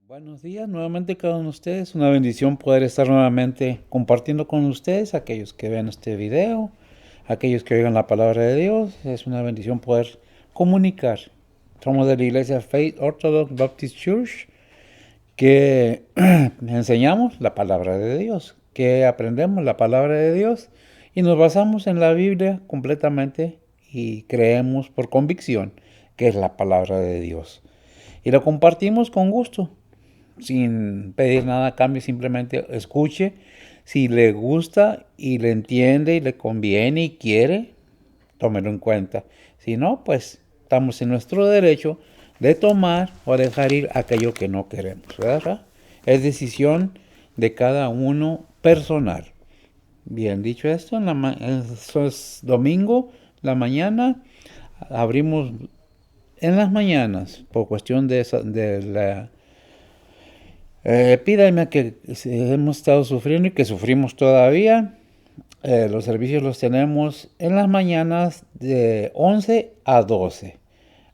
Buenos días, nuevamente cada uno de ustedes. Una bendición poder estar nuevamente compartiendo con ustedes, aquellos que vean este video, aquellos que oigan la palabra de Dios. Es una bendición poder comunicar. Somos de la iglesia Faith Orthodox Baptist Church, que enseñamos la palabra de Dios, que aprendemos la palabra de Dios y nos basamos en la Biblia completamente y creemos por convicción que es la palabra de Dios. Y lo compartimos con gusto, sin pedir nada a cambio, simplemente escuche. Si le gusta y le entiende y le conviene y quiere, tómelo en cuenta. Si no, pues estamos en nuestro derecho de tomar o dejar ir aquello que no queremos, ¿verdad? Es decisión de cada uno personal. Bien, dicho esto, eso es domingo, la mañana, abrimos en las mañanas, por cuestión de la epidemia que hemos estado sufriendo y que sufrimos todavía. Los servicios los tenemos en las mañanas de 11 a 12.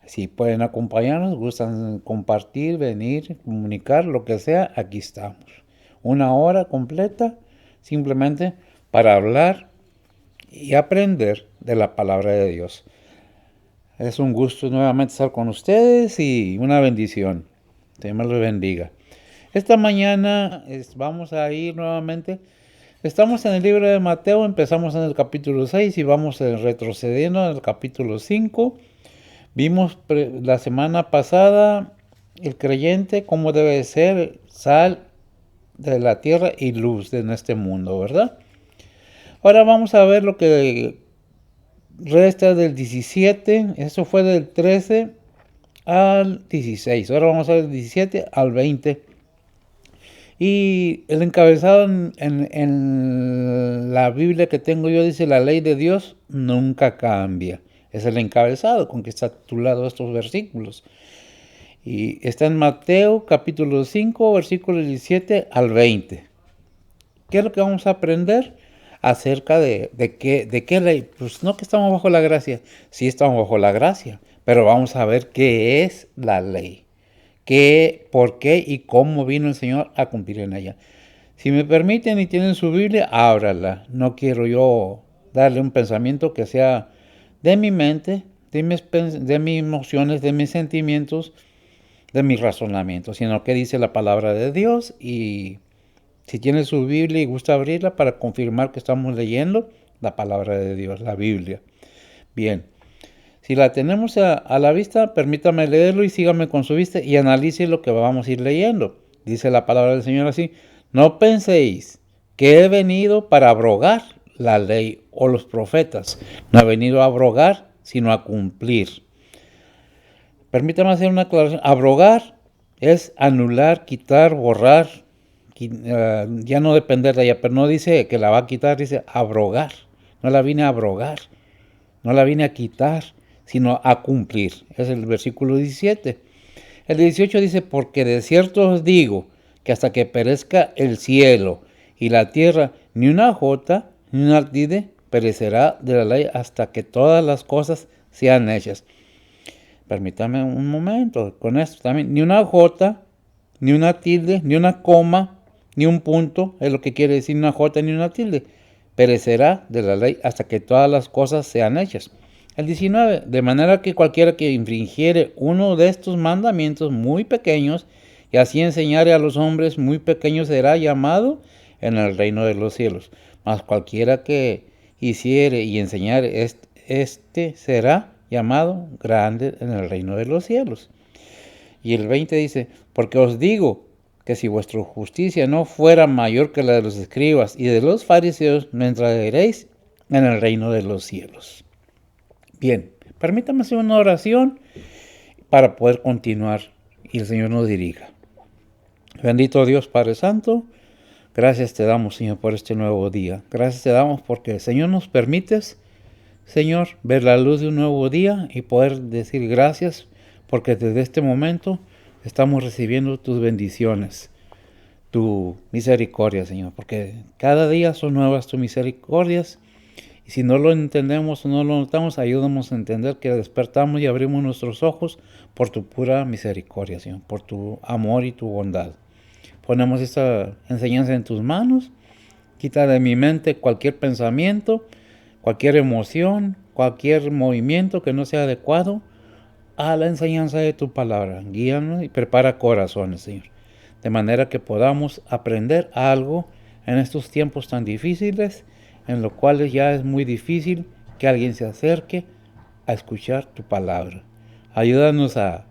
Si pueden acompañarnos, gustan compartir, venir, comunicar, lo que sea, aquí estamos. Una hora completa simplemente para hablar y aprender de la palabra de Dios. Es un gusto nuevamente estar con ustedes y una bendición. Dios me los bendiga. Esta mañana vamos a ir nuevamente. Estamos en el libro de Mateo, empezamos en el capítulo 6 y vamos retrocediendo en el capítulo 5. Vimos la semana pasada el creyente cómo debe ser sal de la tierra y luz en este mundo, ¿verdad? Ahora vamos a ver lo que resta del 17, eso fue del 13 al 16. Ahora vamos a ver del 17 al 20. Y el encabezado en la Biblia que tengo yo dice: la ley de Dios nunca cambia. Es el encabezado con que está titulado estos versículos. Y está en Mateo capítulo 5, versículos 17 al 20. ¿Qué es lo que vamos a aprender acerca de qué ley? Pues no que estamos bajo la gracia. Sí estamos bajo la gracia, pero vamos a ver qué es la ley. Qué, por qué y cómo vino el Señor a cumplir en ella. Si me permiten y tienen su Biblia, ábrala. No quiero yo darle un pensamiento que sea de mi mente, de mis emociones, de mis sentimientos, de mis razonamientos, sino que dice la palabra de Dios. Y si tiene su Biblia y gusta abrirla para confirmar que estamos leyendo la palabra de Dios, la Biblia. Bien. Si la tenemos a la vista, permítame leerlo y sígame con su vista y analice lo que vamos a ir leyendo. Dice la palabra del Señor así: no penséis que he venido para abrogar la ley o los profetas. No he venido a abrogar, sino a cumplir. Permítame hacer una aclaración. Abrogar es anular, quitar, borrar, ya no depender de ella, pero no dice que la va a quitar, dice abrogar. No la vine a abrogar, no la vine a quitar, sino a cumplir. Es el versículo 17. El 18 dice: porque de cierto os digo que hasta que perezca el cielo y la tierra, ni una jota ni una tilde perecerá de la ley hasta que todas las cosas sean hechas. Permítame un momento con esto también. Ni una jota, ni una tilde, ni una coma, ni un punto, es lo que quiere decir una jota ni una tilde. Perecerá de la ley hasta que todas las cosas sean hechas. El 19, de manera que cualquiera que infringiere uno de estos mandamientos muy pequeños y así enseñare a los hombres muy pequeños será llamado en el reino de los cielos. Mas cualquiera que hiciere y enseñare este será llamado grande en el reino de los cielos. Y el 20 dice: porque os digo que si vuestra justicia no fuera mayor que la de los escribas y de los fariseos, no entraréis en el reino de los cielos. Bien, permítame hacer una oración para poder continuar y el Señor nos dirija. Bendito Dios Padre Santo, gracias te damos, Señor, por este nuevo día. Gracias te damos porque, Señor, nos permites, Señor, ver la luz de un nuevo día y poder decir gracias porque desde este momento estamos recibiendo tus bendiciones, tu misericordia, Señor, porque cada día son nuevas tus misericordias Y si no lo entendemos o no lo notamos, ayúdanos a entender que despertamos y abrimos nuestros ojos por tu pura misericordia, Señor, por tu amor y tu bondad. Ponemos esta enseñanza en tus manos. Quita de mi mente cualquier pensamiento, cualquier emoción, cualquier movimiento que no sea adecuado a la enseñanza de tu palabra. Guíanos y prepara corazones, Señor, de manera que podamos aprender algo en estos tiempos tan difíciles, en los cuales ya es muy difícil que alguien se acerque a escuchar tu palabra. Ayúdanos a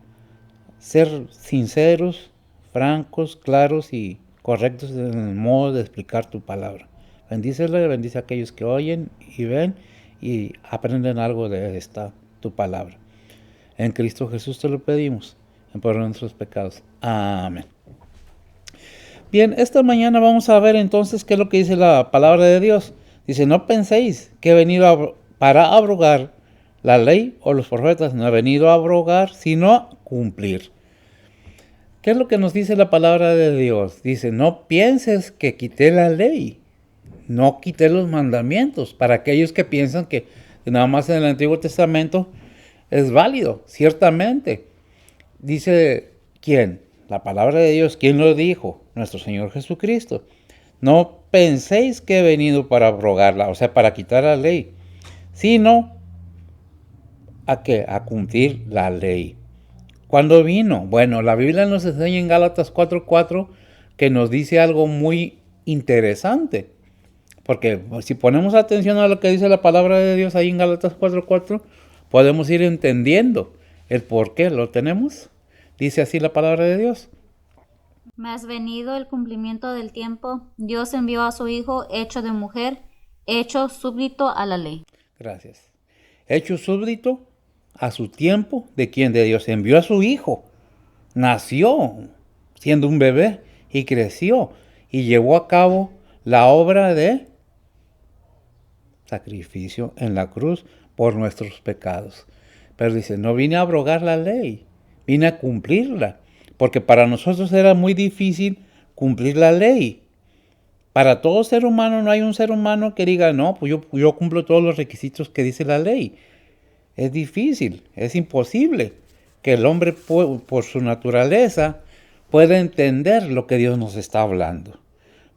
ser sinceros, francos, claros y correctos en el modo de explicar tu palabra. Bendícele, bendice a aquellos que oyen y ven y aprenden algo de esta tu palabra. En Cristo Jesús te lo pedimos, en por nuestros pecados. Amén. Bien, esta mañana vamos a ver entonces qué es lo que dice la palabra de Dios. Dice, no penséis que he venido para abrogar la ley o los profetas. No he venido a abrogar, sino a cumplir. ¿Qué es lo que nos dice la palabra de Dios? Dice, no pienses que quité la ley, no quité los mandamientos. Para aquellos que piensan que nada más en el Antiguo Testamento es válido, ciertamente. Dice, ¿quién? La palabra de Dios. ¿Quién lo dijo? Nuestro Señor Jesucristo. No penséis que he venido para abrogarla, o sea, para quitar la ley, sino ¿a qué? A cumplir la ley. ¿Cuándo vino? Bueno, la Biblia nos enseña en Gálatas 4:4 que nos dice algo muy interesante. Porque si ponemos atención a lo que dice la palabra de Dios ahí en Gálatas 4:4, podemos ir entendiendo el por qué lo tenemos. Dice así la palabra de Dios. Mas venido el cumplimiento del tiempo, Dios envió a su Hijo, hecho de mujer, hecho súbdito a la ley. Gracias. Hecho súbdito a su tiempo, ¿de quién? De Dios. Envió a su Hijo. Nació siendo un bebé y creció y llevó a cabo la obra de sacrificio en la cruz por nuestros pecados. Pero dice, no vine a abrogar la ley, vine a cumplirla, porque para nosotros era muy difícil cumplir la ley. Para todo ser humano no hay un ser humano que diga, no, pues yo cumplo todos los requisitos que dice la ley. Es difícil, es imposible que el hombre por su naturaleza pueda entender lo que Dios nos está hablando.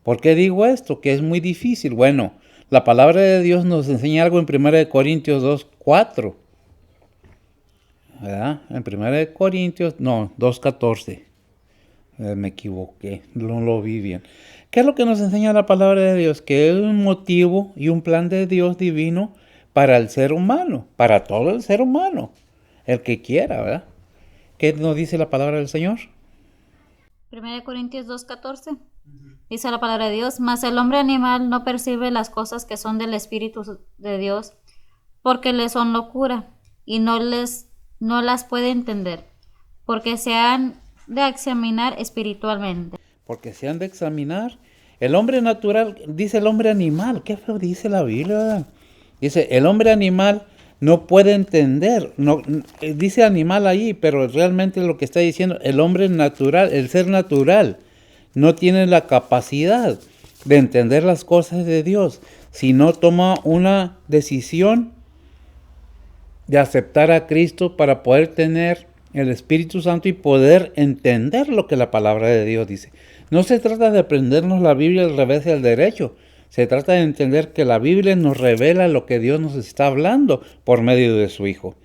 ¿Por qué digo esto? Que es muy difícil. Bueno, la palabra de Dios nos enseña algo en 1 Corintios 2:4. ¿Verdad? En 1 Corintios, no, 2:14. Me equivoqué, no lo vi bien. ¿Qué es lo que nos enseña la palabra de Dios? Que es un motivo y un plan de Dios divino para el ser humano, para todo el ser humano, el que quiera, ¿verdad? ¿Qué nos dice la palabra del Señor? 1 Corintios 2:14. Dice la palabra de Dios, mas el hombre animal no percibe las cosas que son del Espíritu de Dios, porque le son locura, y no las puede entender, porque se han de examinar espiritualmente. Porque se han de examinar. El hombre natural, dice el hombre animal, qué feo dice la Biblia, ¿verdad? Dice, el hombre animal no puede entender, no, dice animal ahí, pero realmente lo que está diciendo, el hombre natural, el ser natural, no tiene la capacidad de entender las cosas de Dios si no toma una decisión de aceptar a Cristo para poder tener el Espíritu Santo y poder entender lo que la palabra de Dios dice. No se trata de aprendernos la Biblia al revés y al derecho. Se trata de entender que la Biblia nos revela lo que Dios nos está hablando por medio de su Hijo.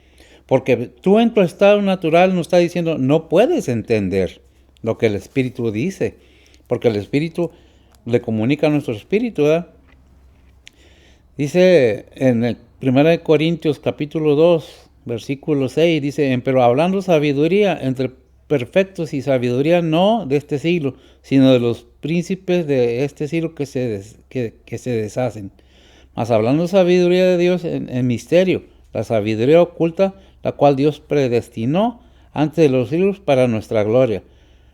Porque tú en tu estado natural nos está diciendo, no puedes entender lo que el Espíritu dice. Porque el Espíritu le comunica a nuestro espíritu, ¿verdad? Dice en el 1 Corintios capítulo 2, versículo 6, dice, pero hablando sabiduría entre perfectos y sabiduría no de este siglo, sino de los príncipes de este siglo que se deshacen. Mas hablando sabiduría de Dios en misterio, la sabiduría oculta, la cual Dios predestinó antes de los siglos para nuestra gloria.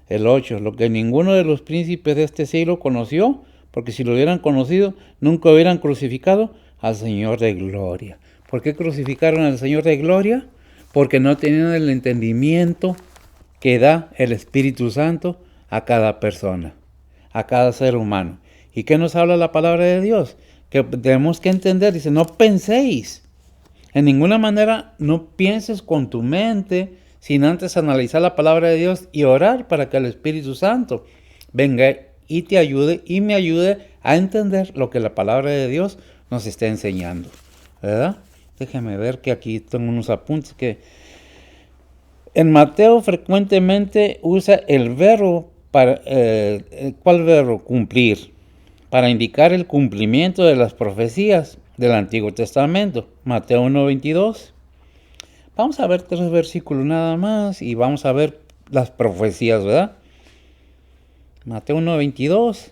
El 8, lo que ninguno de los príncipes de este siglo conoció, porque si lo hubieran conocido, nunca hubieran crucificado al Señor de gloria. ¿Por qué crucificaron al Señor de gloria? Porque no tenían el entendimiento que da el Espíritu Santo a cada persona, a cada ser humano. ¿Y qué nos habla la palabra de Dios? que tenemos que entender. Dice, no penséis. En ninguna manera no pienses con tu mente sin antes analizar la palabra de Dios y orar para que el Espíritu Santo venga y te ayude y me ayude a entender lo que la palabra de Dios nos está enseñando, ¿verdad? Déjame ver que aquí tengo unos apuntes que en Mateo frecuentemente usa el verbo para ¿cuál verbo? Cumplir, para indicar el cumplimiento de las profecías del Antiguo Testamento. Mateo 1:22. Vamos a ver 3 versículos nada más y vamos a ver las profecías, ¿verdad? Mateo 1:22.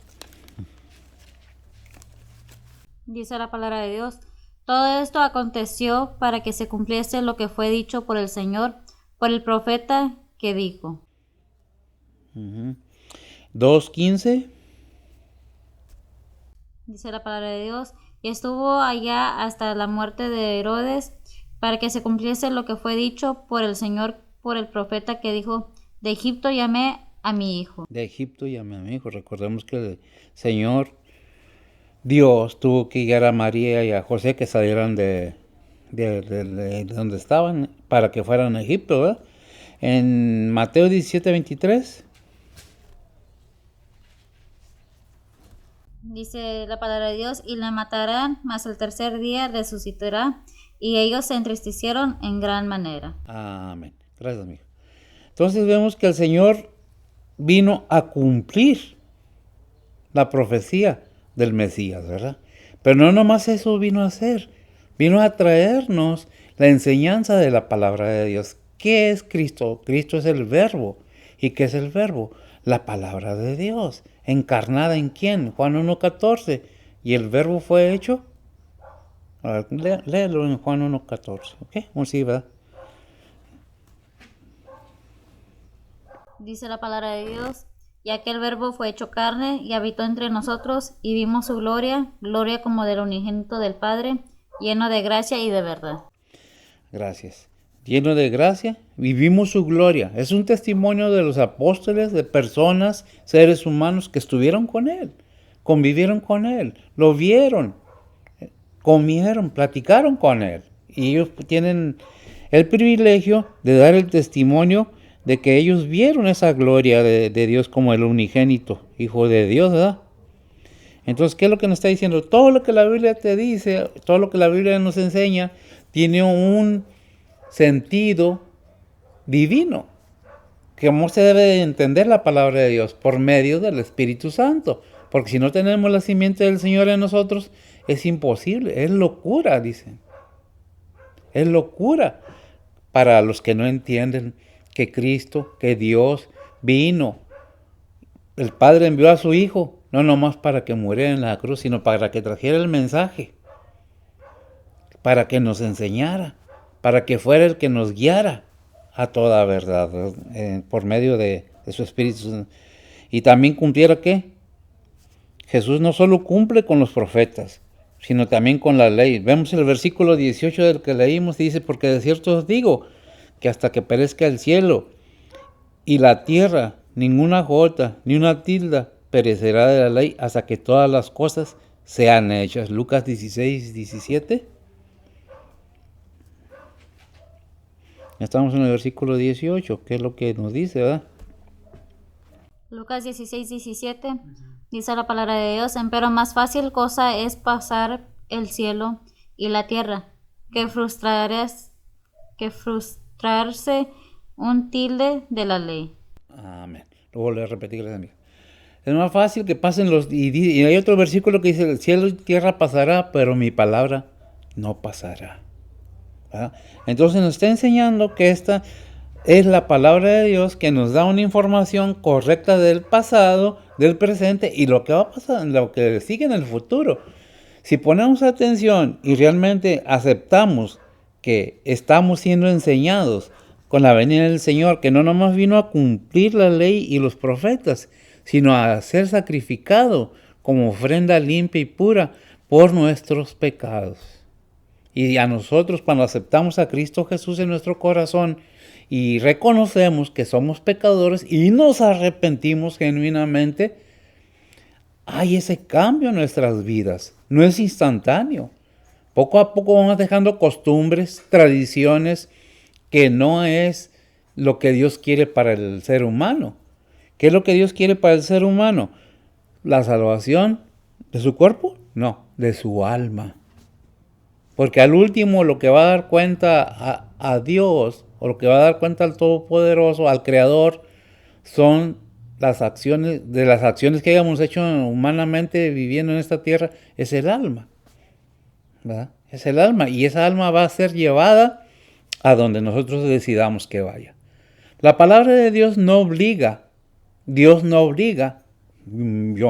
Dice la palabra de Dios. Todo esto aconteció para que se cumpliese lo que fue dicho por el Señor, por el profeta que dijo. 2:15. Dice la palabra de Dios. Y estuvo allá hasta la muerte de Herodes, para que se cumpliese lo que fue dicho por el Señor, por el profeta que dijo, de Egipto llamé a mi hijo. De Egipto llamé a mi hijo. Recordemos que el Señor Dios tuvo que guiar a María y a José que salieran de donde estaban para que fueran a Egipto, ¿verdad? En Mateo 17:23. Dice la palabra de Dios, y la matarán, mas el tercer día resucitará. Y ellos se entristecieron en gran manera. Amén. Gracias, amigo. Entonces vemos que el Señor vino a cumplir la profecía del Mesías, ¿verdad? Pero no nomás eso vino a hacer. Vino a traernos la enseñanza de la palabra de Dios. ¿Qué es Cristo? Cristo es el Verbo. ¿Y qué es el Verbo? La palabra de Dios. ¿Encarnada en quién? Juan 1:14. ¿Y el Verbo fue hecho? A ver, léelo en Juan 1:14. ¿Ok? Sí, ¿verdad? Dice la palabra de Dios, y aquel verbo fue hecho carne y habitó entre nosotros, y vimos su gloria, gloria como del unigénito del Padre, lleno de gracia y de verdad. Gracias. Lleno de gracia, vivimos su gloria. Es un testimonio de los apóstoles, de personas, seres humanos que estuvieron con Él, convivieron con Él, lo vieron, comieron, platicaron con Él. Y ellos tienen el privilegio de dar el testimonio de que ellos vieron esa gloria de Dios como el unigénito, Hijo de Dios, ¿verdad? Entonces, ¿qué es lo que nos está diciendo? Todo lo que la Biblia te dice, todo lo que la Biblia nos enseña, tiene un sentido divino. ¿Cómo se debe de entender la palabra de Dios? Por medio del Espíritu Santo. Porque si no tenemos la simiente del Señor en nosotros, es imposible, es locura, dicen. Es locura para los que no entienden que Cristo, que Dios vino. El Padre envió a su Hijo, no nomás para que muriera en la cruz, sino para que trajera el mensaje, para que nos enseñara, para que fuera el que nos guiara a toda verdad, por medio de su Espíritu. Y también cumpliera ¿qué? Jesús no solo cumple con los profetas, sino también con la ley. Vemos el versículo 18 del que leímos, dice, porque de cierto os digo, que hasta que perezca el cielo y la tierra, ninguna jota, ni una tilde perecerá de la ley hasta que todas las cosas sean hechas. Lucas 16:17. Estamos en el versículo 18, que es lo que nos dice, ¿verdad? Lucas 16:17. Dice la palabra de Dios, empero más fácil cosa es pasar el cielo y la tierra, que frustrarse un tilde de la ley. Amén. Lo volveré a repetir, gracias, amiga. Es más fácil que pasen los... Y hay otro versículo que dice, el cielo y tierra pasará, pero mi palabra no pasará. ¿Verdad? Entonces nos está enseñando que esta es la palabra de Dios que nos da una información correcta del pasado, del presente y lo que va a pasar, lo que sigue en el futuro. Si ponemos atención y realmente aceptamos que estamos siendo enseñados con la venida del Señor, que no nomás vino a cumplir la ley y los profetas, sino a ser sacrificado como ofrenda limpia y pura por nuestros pecados. Y a nosotros, cuando aceptamos a Cristo Jesús en nuestro corazón y reconocemos que somos pecadores y nos arrepentimos genuinamente, hay ese cambio en nuestras vidas. no es instantáneo. Poco a poco vamos dejando costumbres, tradiciones, que no es lo que Dios quiere para el ser humano. ¿Qué es lo que Dios quiere para el ser humano? ¿La salvación de su cuerpo? No, de su alma. Porque al último lo que va a dar cuenta a Dios, o lo que va a dar cuenta al Todopoderoso, al Creador, son las acciones que hayamos hecho humanamente viviendo en esta tierra, es el alma, ¿verdad? Es el alma, y esa alma va a ser llevada a donde nosotros decidamos que vaya. La palabra de Dios no obliga, yo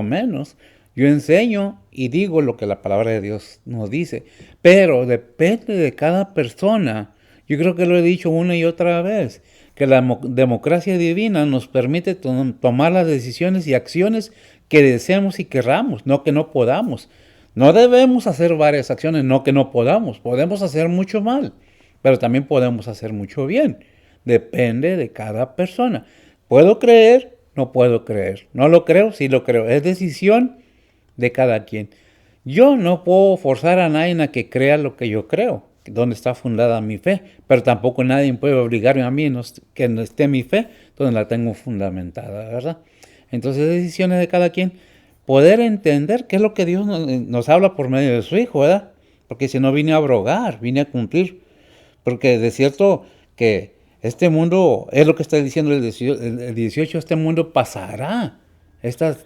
menos. Yo enseño y digo lo que la palabra de Dios nos dice, pero depende de cada persona. Yo creo que lo he dicho una y otra vez, que la democracia divina nos permite tomar las decisiones y acciones que deseemos y querramos, no que no podamos. No debemos hacer varias acciones, no que no podamos. Podemos hacer mucho mal, pero también podemos hacer mucho bien. Depende de cada persona. ¿Puedo creer? No puedo creer. ¿No lo creo? Sí lo creo. Es decisión de cada quien. Yo no puedo forzar a nadie a que crea lo que yo creo, donde está fundada mi fe, pero tampoco nadie puede obligarme a mí que no esté mi fe donde la tengo fundamentada, ¿verdad? Entonces, decisiones de cada quien. Poder entender qué es lo que Dios nos habla por medio de su Hijo, ¿verdad? Porque si no vine a abrogar, vine a cumplir. Porque de cierto que este mundo, es lo que está diciendo el 18, este mundo pasará.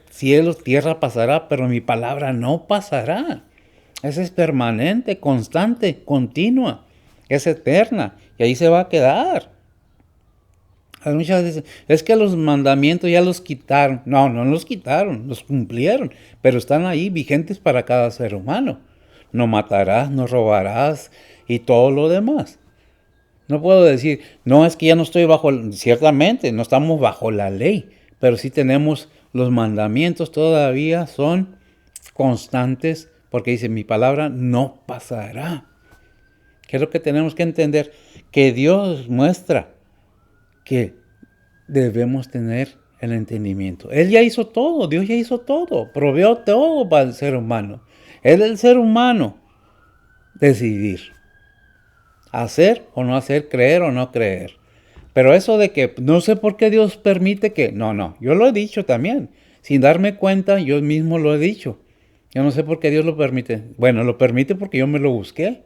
Cielos, tierra pasará, pero mi palabra no pasará. Esa es permanente, constante, continua, es eterna, y ahí se va a quedar. Muchas veces, es que los mandamientos ya los quitaron. No, no los quitaron, los cumplieron, pero están ahí vigentes para cada ser humano. No matarás, no robarás y todo lo demás. No puedo decir, no, es que ya no estoy ciertamente, no estamos bajo la ley, pero sí tenemos los mandamientos, todavía son constantes, porque dice, mi palabra no pasará. ¿Qué es lo que tenemos que entender? Que Dios muestra que debemos tener el entendimiento. Él ya hizo todo, Dios ya hizo todo, proveó todo para el ser humano. Es del ser humano decidir hacer o no hacer, creer o no creer. Pero eso de que no sé por qué Dios permite que... No, yo lo he dicho también. Sin darme cuenta, yo mismo lo he dicho. Yo no sé por qué Dios lo permite. Bueno, lo permite porque yo me lo busqué.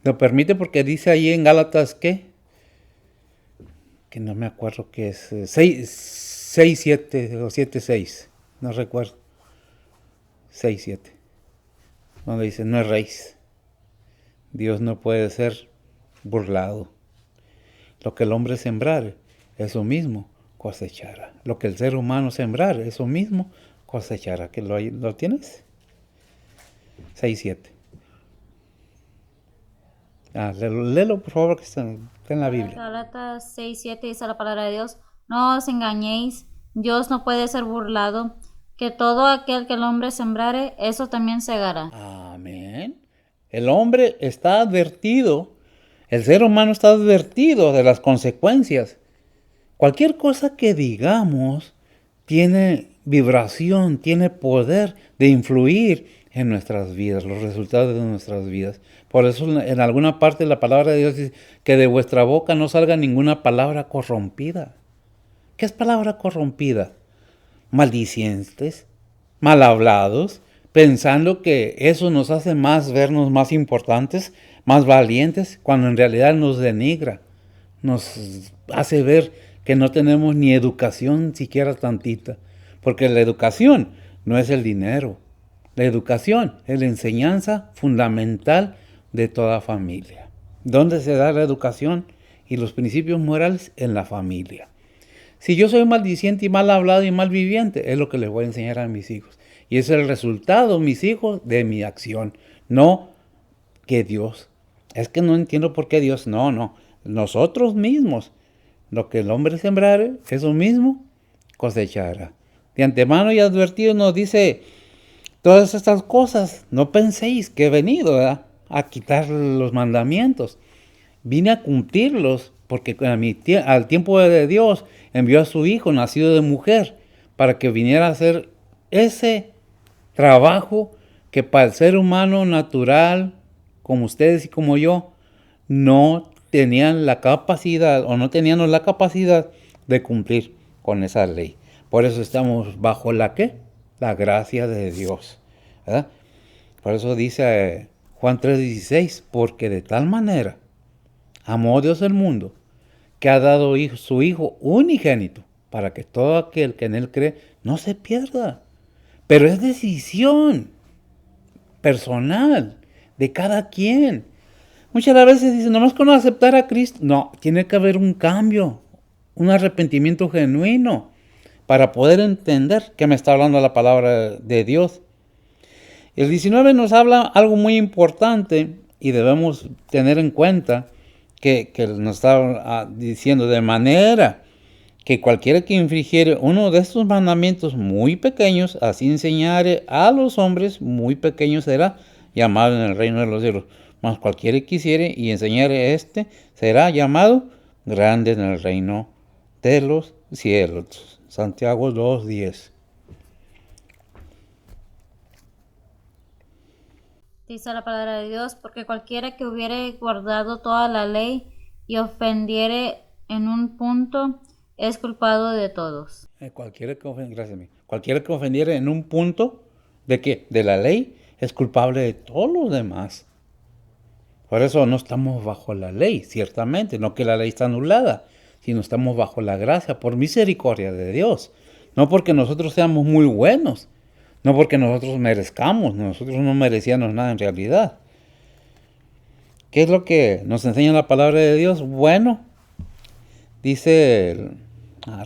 Lo permite porque dice ahí en Gálatas, ¿qué? Que no me acuerdo qué es. 6, 7 o 7, 6. No recuerdo. 6, 7. Donde dice, no erréis. Dios no puede ser burlado. Lo que el hombre sembrare, eso mismo cosechará. Lo que el ser humano sembrare, eso mismo cosechará. ¿Que lo tienes? 6:7. Léelo, por favor, que está en la Biblia. Gálatas 6:7 dice la palabra de Dios: no os engañéis, Dios no puede ser burlado, que todo aquel que el hombre sembrare, eso también segará. Amén. El hombre está advertido, el ser humano está advertido de las consecuencias. Cualquier cosa que digamos tiene vibración, tiene poder de influir en nuestras vidas, los resultados de nuestras vidas. Por eso en alguna parte de la palabra de Dios dice que de vuestra boca no salga ninguna palabra corrompida. ¿Qué es palabra corrompida? Maldicientes, mal hablados, pensando que eso nos hace vernos más importantes, más valientes, cuando en realidad nos denigra, nos hace ver que no tenemos ni educación siquiera tantita, porque la educación no es el dinero, la educación es la enseñanza fundamental de toda familia. ¿Dónde se da la educación y los principios morales? En la familia. Si yo soy maldiciente y mal hablado y mal viviente, es lo que les voy a enseñar a mis hijos. Y es el resultado, mis hijos, de mi acción. No que Dios. Es que no entiendo por qué Dios. No. Nosotros mismos. Lo que el hombre sembrare, eso mismo cosechará. De antemano y advertido nos dice todas estas cosas. No penséis que he venido, ¿verdad?, a quitar los mandamientos. Vine a cumplirlos, porque al tiempo de Dios envió a su Hijo, nacido de mujer, para que viniera a hacer ese trabajo que para el ser humano natural, como ustedes y como yo, no tenían la capacidad o no teníamos la capacidad de cumplir con esa ley. Por eso estamos bajo la ¿qué? La gracia de Dios, ¿verdad? Por eso dice Juan 3:16, porque de tal manera amó Dios el mundo, que ha dado su Hijo unigénito, para que todo aquel que en Él cree no se pierda. Pero es decisión personal de cada quien. Muchas veces dicen, nomás con aceptar a Cristo. No, tiene que haber un cambio, un arrepentimiento genuino, para poder entender que me está hablando la palabra de Dios. El 19 nos habla algo muy importante y debemos tener en cuenta que nos está diciendo de manera que cualquiera que infringiere uno de estos mandamientos muy pequeños, así enseñare a los hombres muy pequeños será llamado en el reino de los cielos. Mas cualquiera que quisiere y enseñare será llamado grande en el reino de los cielos. Santiago 2:10. Dice la palabra de Dios, porque cualquiera que hubiere guardado toda la ley y ofendiere en un punto, es culpado de todos. Cualquiera que ofendiere en un punto, ¿de qué? De la ley, es culpable de todos los demás. Por eso no estamos bajo la ley, ciertamente, no que la ley está anulada, sino estamos bajo la gracia, por misericordia de Dios. No porque nosotros seamos muy buenos, no porque nosotros merezcamos, nosotros no merecíamos nada en realidad. ¿Qué es lo que nos enseña la palabra de Dios? Bueno, dice,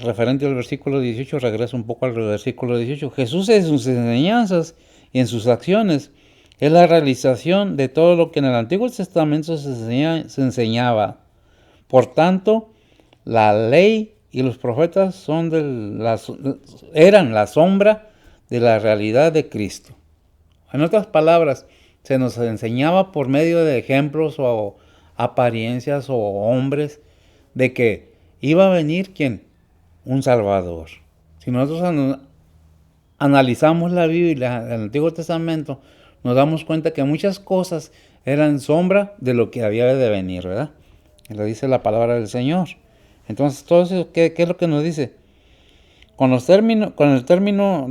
referente al versículo 18, regreso un poco al versículo 18, Jesús en sus enseñanzas y en sus acciones es la realización de todo lo que en el Antiguo Testamento se enseñaba. Por tanto, la ley y los profetas eran la sombra de la realidad de Cristo. En otras palabras, se nos enseñaba por medio de ejemplos o apariencias o hombres de que iba a venir ¿quién? Un Salvador. Si nosotros analizamos la Biblia, el Antiguo Testamento, nos damos cuenta que muchas cosas eran sombra de lo que había de venir, ¿verdad? Y lo dice la palabra del Señor. Entonces, todo eso, ¿qué es lo que nos dice? Con los términos,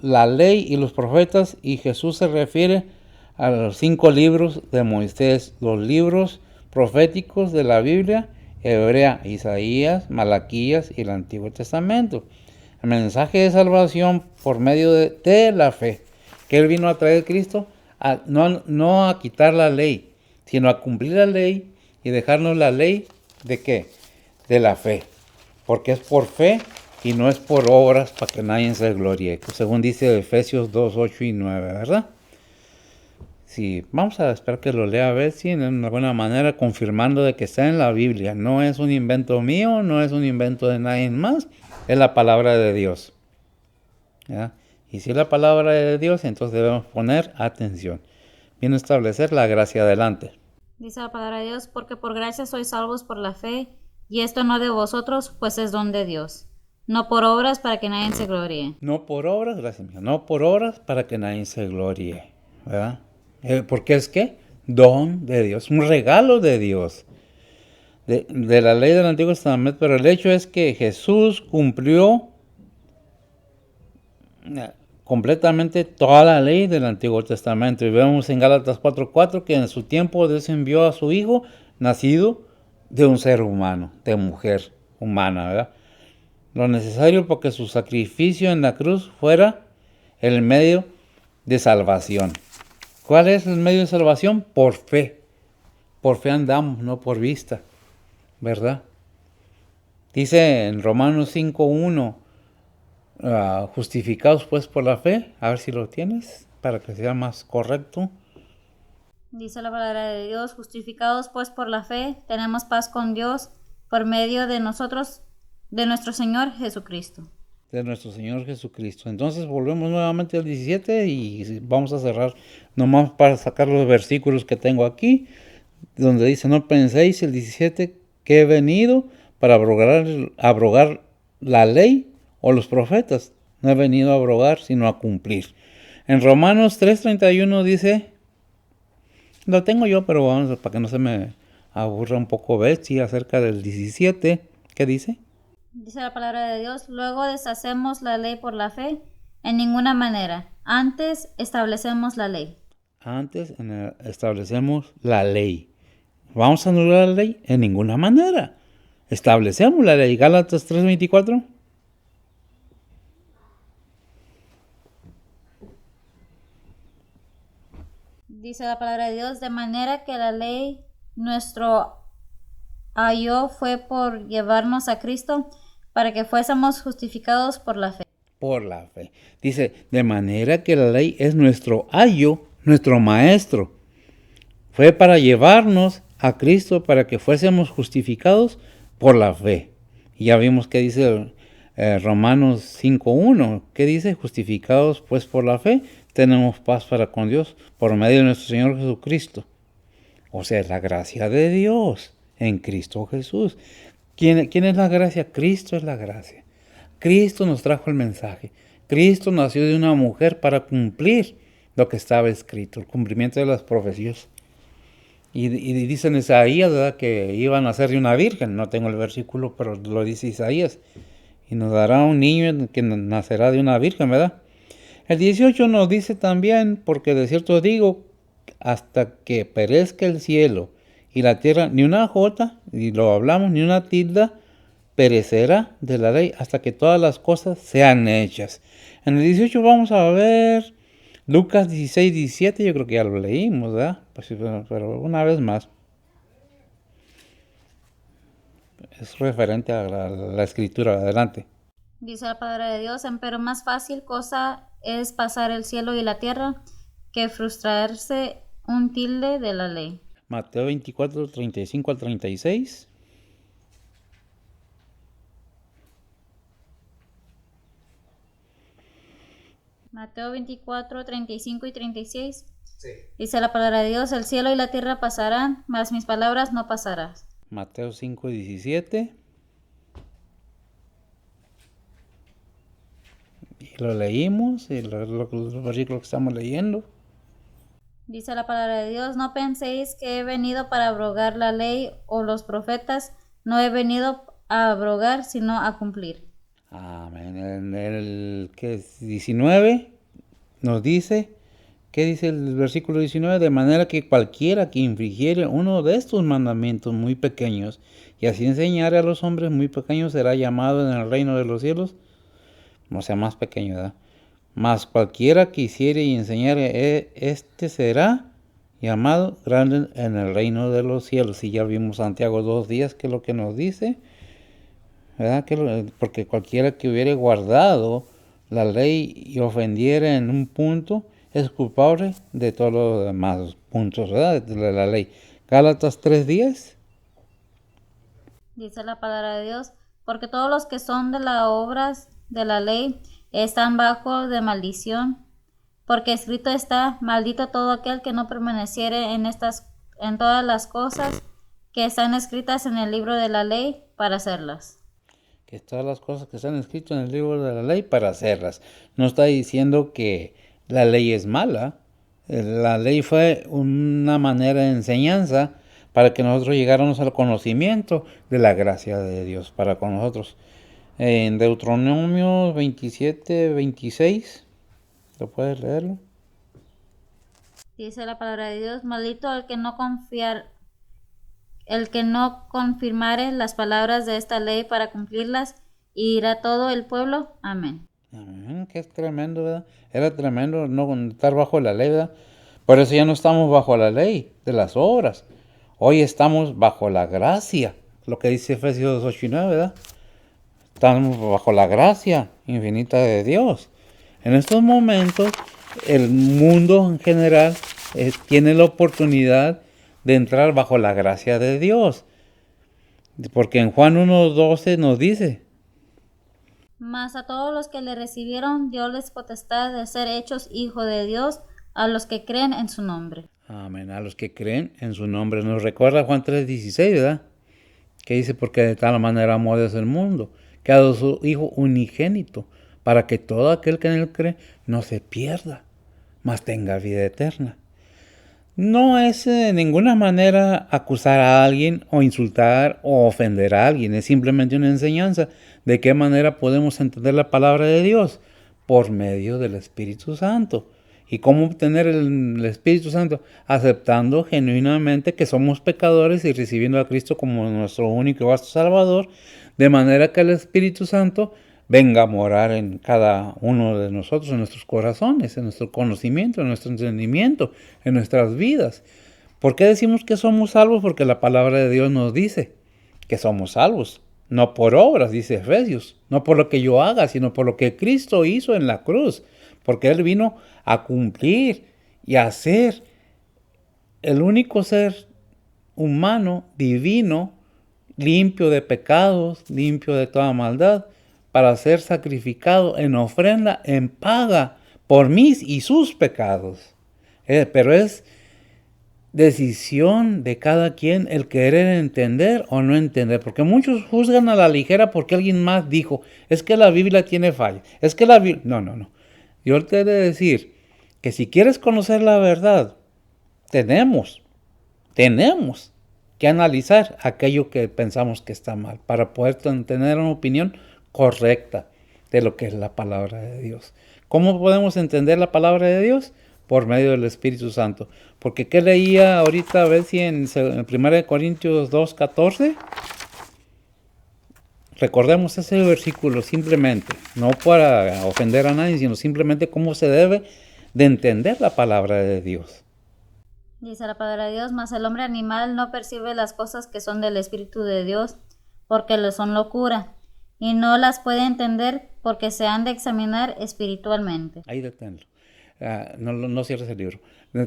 la ley y los profetas, y Jesús se refiere a los 5 libros de Moisés, los libros proféticos de la Biblia hebrea, Isaías, Malaquías y el Antiguo Testamento. El mensaje de salvación por medio de la fe, que Él vino a traer Cristo, no a quitar la ley, sino a cumplir la ley y dejarnos la ley ¿de qué? De la fe, porque es por fe y no es por obras para que nadie se gloríe, según dice Efesios 2, 8 y 9, ¿verdad? Sí, vamos a esperar que lo lea a ver si de alguna manera confirmando de que está en la Biblia. No es un invento mío, no es un invento de nadie más, es la palabra de Dios. ¿Ya? Y si es la palabra de Dios, entonces debemos poner atención. Bien establecer la gracia adelante. Dice la palabra de Dios, porque por gracia sois salvos por la fe, y esto no de vosotros, pues es don de Dios. No por obras para que nadie se gloríe. No por obras, gracias mía, no por obras para que nadie se gloríe, ¿verdad? Porque es que don de Dios, un regalo de Dios, de la ley del Antiguo Testamento, pero el hecho es que Jesús cumplió completamente toda la ley del Antiguo Testamento. Y vemos en Gálatas 4:4 que en su tiempo Dios envió a su Hijo, nacido de un ser humano, de mujer humana, ¿verdad? Lo necesario para que su sacrificio en la cruz fuera el medio de salvación. ¿Cuál es el medio de salvación? Por fe. Por fe andamos, no por vista, ¿verdad? Dice en Romanos 5:1, justificados pues por la fe. A ver si lo tienes, para que sea más correcto. Dice la palabra de Dios, justificados pues por la fe, tenemos paz con Dios por medio de nosotros, de nuestro Señor Jesucristo. De nuestro Señor Jesucristo. Entonces volvemos nuevamente al 17 y vamos a cerrar nomás para sacar los versículos que tengo aquí, donde dice, no penséis, el 17, que he venido para abrogar la ley o los profetas. No he venido a abrogar, sino a cumplir. En Romanos 3:31 dice, lo tengo yo, pero vamos, para que no se me aburra un poco Betsy, acerca del 17, ¿qué dice? Dice la palabra de Dios, luego deshacemos la ley por la fe, en ninguna manera. Antes establecemos la ley. Antes establecemos la ley. ¿Vamos a anular la ley? En ninguna manera. Establecemos la ley. Gálatas 3:24. Dice la palabra de Dios, de manera que la ley nuestro ayo fue por llevarnos a Cristo para que fuésemos justificados por la fe. Por la fe. Dice, de manera que la ley es nuestro ayo, nuestro maestro. Fue para llevarnos a Cristo para que fuésemos justificados por la fe. Y ya vimos que dice Romanos 5:1. ¿Qué dice? Justificados pues por la fe, tenemos paz para con Dios por medio de nuestro Señor Jesucristo. O sea, la gracia de Dios en Cristo Jesús. ¿Quién es la gracia? Cristo es la gracia. Cristo nos trajo el mensaje. Cristo nació de una mujer para cumplir lo que estaba escrito, el cumplimiento de las profecías. Y dice en Isaías, ¿verdad?, que iba a nacer de una virgen. No tengo el versículo, pero lo dice Isaías. Y nos dará un niño que nacerá de una virgen, ¿verdad? El 18 nos dice también, porque de cierto digo, hasta que perezca el cielo y la tierra, ni una jota, y lo hablamos, ni una tilde, perecerá de la ley hasta que todas las cosas sean hechas. En el 18 vamos a ver Lucas 16:17, yo creo que ya lo leímos, ¿verdad? Pues, pero una vez más. Es referente a la escritura. Adelante. Dice la palabra de Dios, pero más fácil cosa es pasar el cielo y la tierra que frustrarse un tilde de la ley. Mateo 24:35-36. Mateo 24, 35 y 36. Sí. Dice la palabra de Dios, el cielo y la tierra pasarán, mas mis palabras no pasarán. Mateo 5:17. Y lo leímos, y los versículos que estamos leyendo. Dice la palabra de Dios, no penséis que he venido para abrogar la ley o los profetas, no he venido a abrogar, sino a cumplir. Amén. En el 19 nos dice, ¿qué dice el versículo 19? De manera que cualquiera que infringiere uno de estos mandamientos muy pequeños y así enseñare a los hombres muy pequeños será llamado en el reino de los cielos, o sea, más pequeño, ¿verdad? Mas cualquiera que hiciere y enseñare, este será llamado grande en el reino de los cielos. Y ya vimos Santiago 2:10, que es lo que nos dice, ¿verdad? Porque cualquiera que hubiere guardado la ley y ofendiera en un punto, es culpable de todos los demás puntos, ¿verdad?, de la ley. Gálatas 3:10. Dice la palabra de Dios, porque todos los que son de las obras de la ley están bajo de maldición, porque escrito está, maldito todo aquel que no permaneciere en todas las cosas que están escritas en el libro de la ley para hacerlas. Que todas las cosas que están escritas en el libro de la ley para hacerlas. No está diciendo que la ley es mala. La ley fue una manera de enseñanza para que nosotros llegáramos al conocimiento de la gracia de Dios para con nosotros. En Deuteronomio 27:26, ¿lo puedes leerlo? Dice la palabra de Dios, maldito el que no confirmare las palabras de esta ley para cumplirlas, y dirá todo el pueblo, amén. Amén, que es tremendo, ¿verdad? Era tremendo no estar bajo la ley, ¿verdad? Por eso ya no estamos bajo la ley de las obras. Hoy estamos bajo la gracia, lo que dice Efesios 8:9, ¿verdad? Estamos bajo la gracia infinita de Dios. En estos momentos, el mundo en general tiene la oportunidad de entrar bajo la gracia de Dios. Porque en Juan 1:12 nos dice, mas a todos los que le recibieron, dioles potestad de ser hechos hijos de Dios, a los que creen en su nombre. amén, a los que creen en su nombre. Nos recuerda Juan 3:16, ¿verdad? Que dice, porque de tal manera amó Dios el mundo, que ha dado su Hijo unigénito, para que todo aquel que en él cree no se pierda, mas tenga vida eterna. No es de ninguna manera acusar a alguien o insultar o ofender a alguien. Es simplemente una enseñanza de qué manera podemos entender la palabra de Dios por medio del Espíritu Santo. ¿Y cómo obtener el Espíritu Santo? Aceptando genuinamente que somos pecadores y recibiendo a Cristo como nuestro único y vasto Salvador, de manera que el Espíritu Santo venga a morar en cada uno de nosotros, en nuestros corazones, en nuestro conocimiento, en nuestro entendimiento, en nuestras vidas. ¿Por qué decimos que somos salvos? Porque la palabra de Dios nos dice que somos salvos. No por obras, dice Efesios, no por lo que yo haga, sino por lo que Cristo hizo en la cruz. Porque Él vino a cumplir y a ser el único ser humano, divino, limpio de pecados, limpio de toda maldad, para ser sacrificado en ofrenda, en paga por mis y sus pecados. Pero es decisión de cada quien el querer entender o no entender, porque muchos juzgan a la ligera porque alguien más dijo, es que la Biblia tiene fallas, es que la Biblia... No. Yo te he de decir que si quieres conocer la verdad, tenemos que analizar aquello que pensamos que está mal para poder tener una opinión correcta de lo que es la palabra de Dios. ¿Cómo podemos entender la palabra de Dios? Por medio del Espíritu Santo. Porque ¿qué leía ahorita? A ver si en 1 Corintios 2:14. Recordemos ese versículo simplemente, no para ofender a nadie, sino simplemente cómo se debe de entender la palabra de Dios. Dice la palabra de Dios, mas el hombre animal no percibe las cosas que son del Espíritu de Dios, porque le son locura, y no las puede entender porque se han de examinar espiritualmente. Ahí deténlo. No cierres el libro.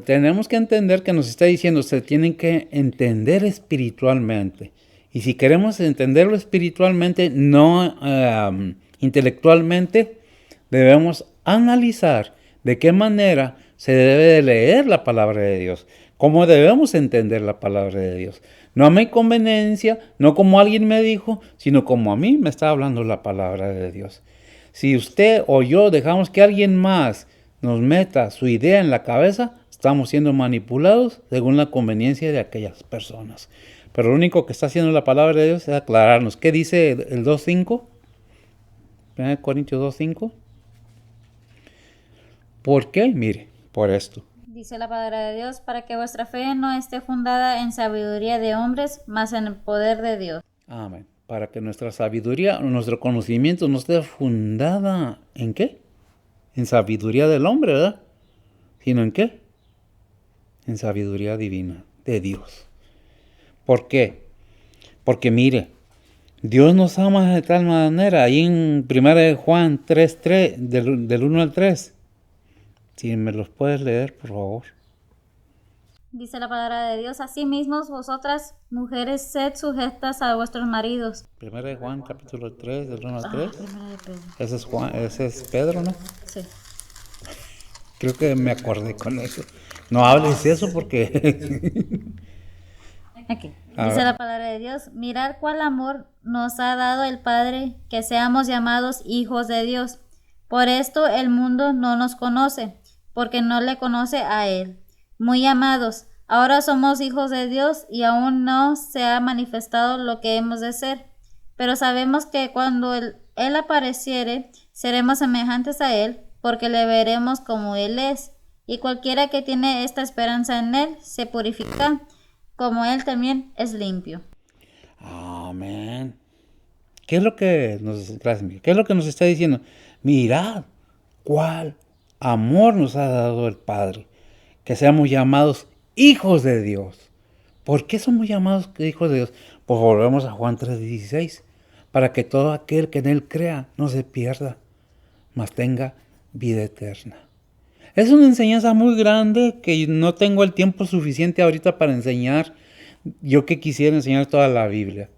Tenemos que entender que nos está diciendo, se tienen que entender espiritualmente. Y si queremos entenderlo espiritualmente, no intelectualmente, debemos analizar de qué manera se debe de leer la palabra de Dios, cómo debemos entender la palabra de Dios. No a mi conveniencia, no como alguien me dijo, sino como a mí me está hablando la palabra de Dios. Si usted o yo dejamos que alguien más nos meta su idea en la cabeza, estamos siendo manipulados según la conveniencia de aquellas personas. Pero lo único que está haciendo la palabra de Dios es aclararnos. ¿Qué dice el 2.5? 1 Corintios 2.5. ¿Por qué? Mire, por esto. Dice la palabra de Dios, para que vuestra fe no esté fundada en sabiduría de hombres, mas en el poder de Dios. Amén. Para que nuestra sabiduría, nuestro conocimiento no esté fundada ¿en qué? En sabiduría del hombre, ¿verdad? ¿Sino en qué? En sabiduría divina de Dios. ¿Por qué? Porque mire, Dios nos ama de tal manera, ahí en 1 Juan 3:3, del 1 al 3. Si me los puedes leer, por favor. Dice la palabra de Dios, asimismo vosotras, mujeres, sed sujetas a vuestros maridos. 1 Juan capítulo 3, del 1 al 3. Primera de Pedro. Ese es Pedro, ¿no? Sí. Creo que me acordé con eso. No hables eso porque... Aquí. Dice la palabra de Dios, mirad cuál amor nos ha dado el Padre, que seamos llamados hijos de Dios. Por esto el mundo no nos conoce, porque no le conoce a Él. Muy amados, ahora somos hijos de Dios y aún no se ha manifestado lo que hemos de ser. Pero sabemos que cuando Él apareciere, seremos semejantes a Él, porque le veremos como Él es. Y cualquiera que tiene esta esperanza en Él, se purifica, como Él también es limpio. Amén. ¿Qué es lo que nos está diciendo? Mirad cuál amor nos ha dado el Padre, que seamos llamados hijos de Dios. ¿Por qué somos llamados hijos de Dios? Pues volvemos a Juan 3:16, para que todo aquel que en Él crea no se pierda, mas tenga vida eterna. Es una enseñanza muy grande que no tengo el tiempo suficiente ahorita para enseñar. Yo que quisiera enseñar toda la Biblia.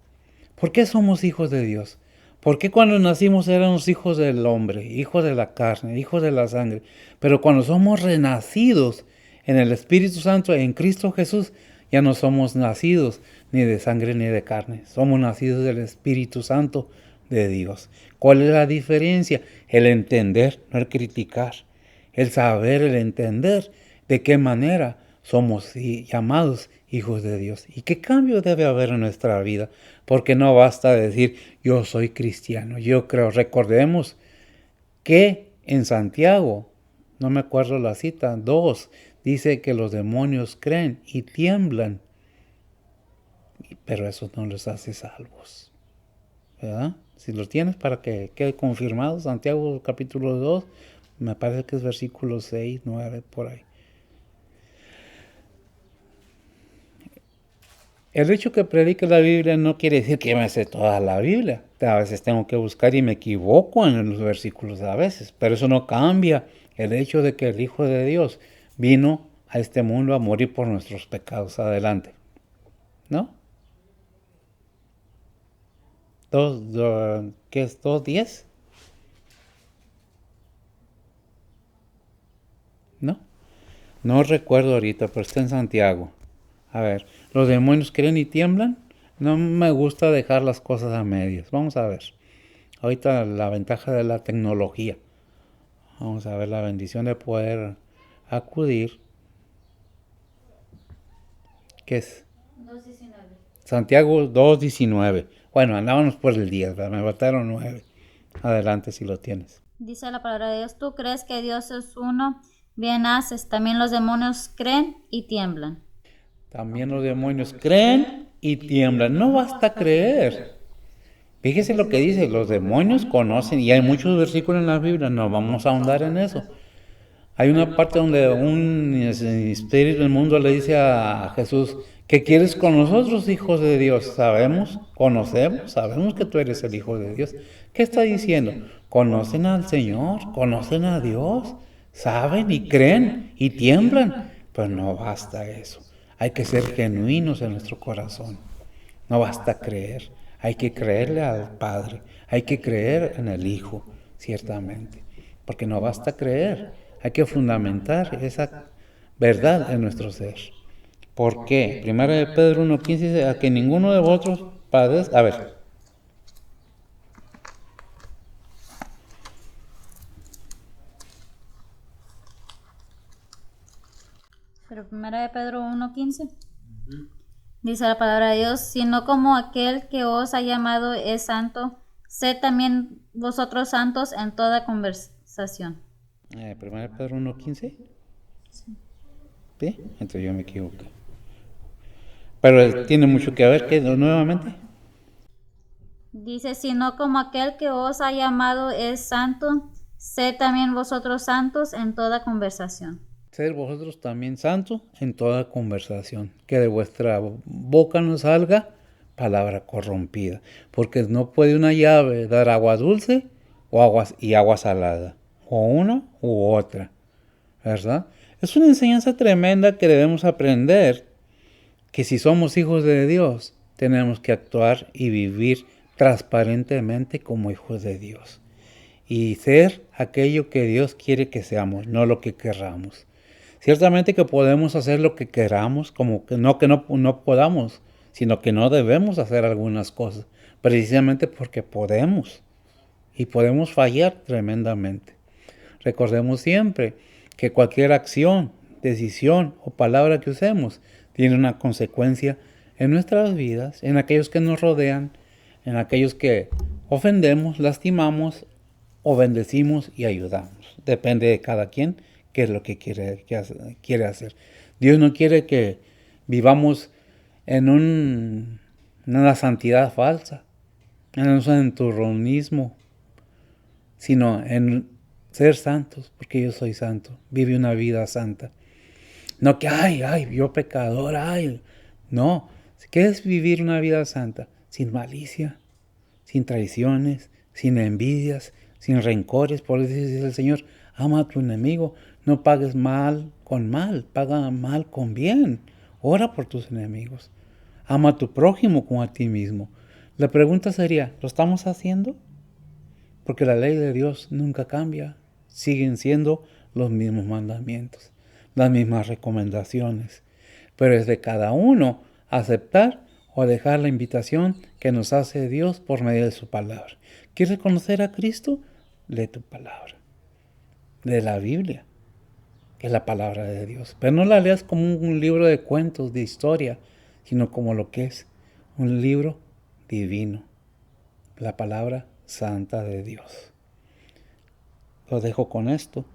¿Por qué somos hijos de Dios? ¿Por qué cuando nacimos éramos hijos del hombre, hijos de la carne, hijos de la sangre? Pero cuando somos renacidos en el Espíritu Santo, en Cristo Jesús, ya no somos nacidos ni de sangre ni de carne. Somos nacidos del Espíritu Santo de Dios. ¿Cuál es la diferencia? El entender, no el criticar. el saber, el entender de qué manera somos llamados hijos de Dios. ¿Y qué cambio debe haber en nuestra vida? Porque no basta decir, yo soy cristiano, yo creo. Recordemos que en Santiago, no me acuerdo la cita, 2, dice que los demonios creen y tiemblan, pero eso no los hace salvos, ¿verdad? Si lo tienes para que quede confirmado, Santiago capítulo 2, me parece que es versículo 6, 9, por ahí. El hecho que predique la Biblia no quiere decir que me sé toda la Biblia. A veces tengo que buscar y me equivoco en los versículos a veces, pero eso no cambia el hecho de que el Hijo de Dios vino a este mundo a morir por nuestros pecados. Adelante, ¿no? ¿Qué es 2:10? No recuerdo ahorita, pero está en Santiago. A ver, ¿los demonios creen y tiemblan? No me gusta dejar las cosas a medias. Vamos a ver. Ahorita la ventaja de la tecnología. Vamos a ver la bendición de poder acudir. ¿Qué es? 2:19. Santiago 2:19. Bueno, andábamos por el 10, ¿verdad? Me faltaron 9. Adelante si lo tienes. Dice la palabra de Dios, tú crees que Dios es uno, bien haces. También los demonios creen y tiemblan. También los demonios creen y tiemblan. No basta creer. Fíjese lo que dice, los demonios conocen, y hay muchos versículos en la Biblia, no vamos a ahondar en eso. Hay una parte donde un espíritu del mundo le dice a Jesús, ¿qué quieres con nosotros, hijos de Dios? Sabemos, conocemos, sabemos que tú eres el Hijo de Dios. ¿Qué está diciendo? Conocen al Señor, conocen a Dios, saben y creen y tiemblan. Pero no basta eso. Hay que ser genuinos en nuestro corazón. No basta creer. Hay que creerle al Padre. Hay que creer en el Hijo, ciertamente. Porque no basta creer. Hay que fundamentar esa verdad en nuestro ser. ¿Por qué? Primera de Pedro 1:15 dice, a que ninguno de vosotros padezca. A ver. Pero primera de Pedro 1:15. Dice la palabra de Dios, sino como aquel que os ha llamado es santo, sed también vosotros santos en toda conversación. Primera de Pedro 1:15. ¿Sí? Entonces yo me equivoqué. Pero tiene mucho que ver, ¿qué? Nuevamente. Dice, sino como aquel que os ha llamado es santo, sed también vosotros santos en toda conversación. Ser vosotros también santos en toda conversación, que de vuestra boca no salga palabra corrompida, porque no puede una llave dar agua dulce o agua salada, o una u otra, ¿verdad? Es una enseñanza tremenda que debemos aprender, que si somos hijos de Dios, tenemos que actuar y vivir transparentemente como hijos de Dios, y ser aquello que Dios quiere que seamos, no lo que querramos. Ciertamente que podemos hacer lo que queramos, como que no podamos, sino que no debemos hacer algunas cosas, precisamente porque podemos, y podemos fallar tremendamente. Recordemos siempre que cualquier acción, decisión o palabra que usemos tiene una consecuencia en nuestras vidas, en aquellos que nos rodean, en aquellos que ofendemos, lastimamos o bendecimos y ayudamos. Depende de cada quien qué es lo que quiere hacer. Dios no quiere que vivamos en una santidad falsa, en un santurronismo, sino en ser santos, porque yo soy santo. Vive una vida santa. No que, yo pecador, No, ¿qué es vivir una vida santa? Sin malicia, sin traiciones, sin envidias, sin rencores. Por eso dice el Señor, ama a tu enemigo. No pagues mal con mal, paga mal con bien. Ora por tus enemigos. Ama a tu prójimo como a ti mismo. La pregunta sería, ¿lo estamos haciendo? Porque la ley de Dios nunca cambia. Siguen siendo los mismos mandamientos, las mismas recomendaciones. Pero es de cada uno aceptar o dejar la invitación que nos hace Dios por medio de su palabra. ¿Quieres conocer a Cristo? Lee tu palabra. Lee la Biblia. que es la palabra de Dios. Pero no la leas como un libro de cuentos, de historia, sino como lo que es un libro divino, la palabra santa de Dios. Lo dejo con esto.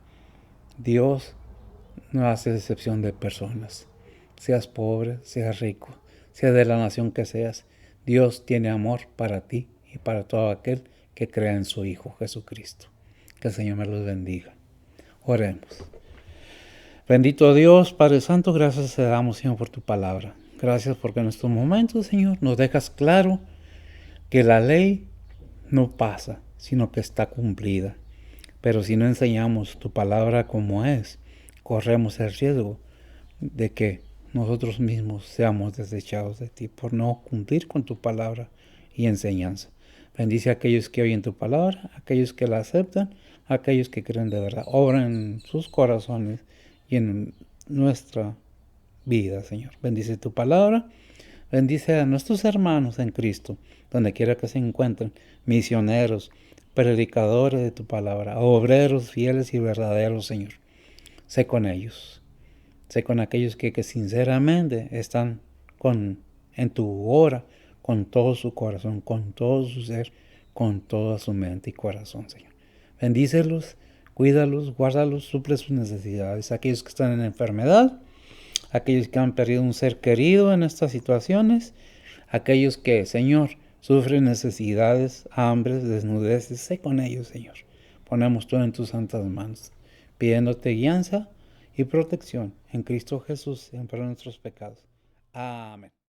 Dios no hace excepción de personas. Seas pobre, seas rico, seas de la nación que seas, Dios tiene amor para ti y para todo aquel que crea en su Hijo Jesucristo. Que el Señor me los bendiga. Oremos. Bendito Dios, Padre Santo, gracias te damos, Señor, por tu palabra. Gracias porque en estos momentos, Señor, nos dejas claro que la ley no pasa, sino que está cumplida. Pero si no enseñamos tu palabra como es, corremos el riesgo de que nosotros mismos seamos desechados de ti por no cumplir con tu palabra y enseñanza. Bendice a aquellos que oyen tu palabra, a aquellos que la aceptan, a aquellos que creen de verdad. Obra en sus corazones y en nuestra vida, Señor. Bendice tu palabra. Bendice a nuestros hermanos en Cristo, donde quiera que se encuentren, misioneros, predicadores de tu palabra, obreros fieles y verdaderos, Señor. Sé con ellos. Sé con aquellos que sinceramente están en tu obra, con todo su corazón, con todo su ser, con toda su mente y corazón, Señor. Bendícelos, cuídalos, guárdalos, suple sus necesidades. Aquellos que están en enfermedad, aquellos que han perdido un ser querido en estas situaciones, aquellos que, Señor, sufren necesidades, hambres, desnudeces, sé con ellos, Señor. Ponemos todo en tus santas manos, pidiéndote guianza y protección en Cristo Jesús, en perdón de nuestros pecados. Amén.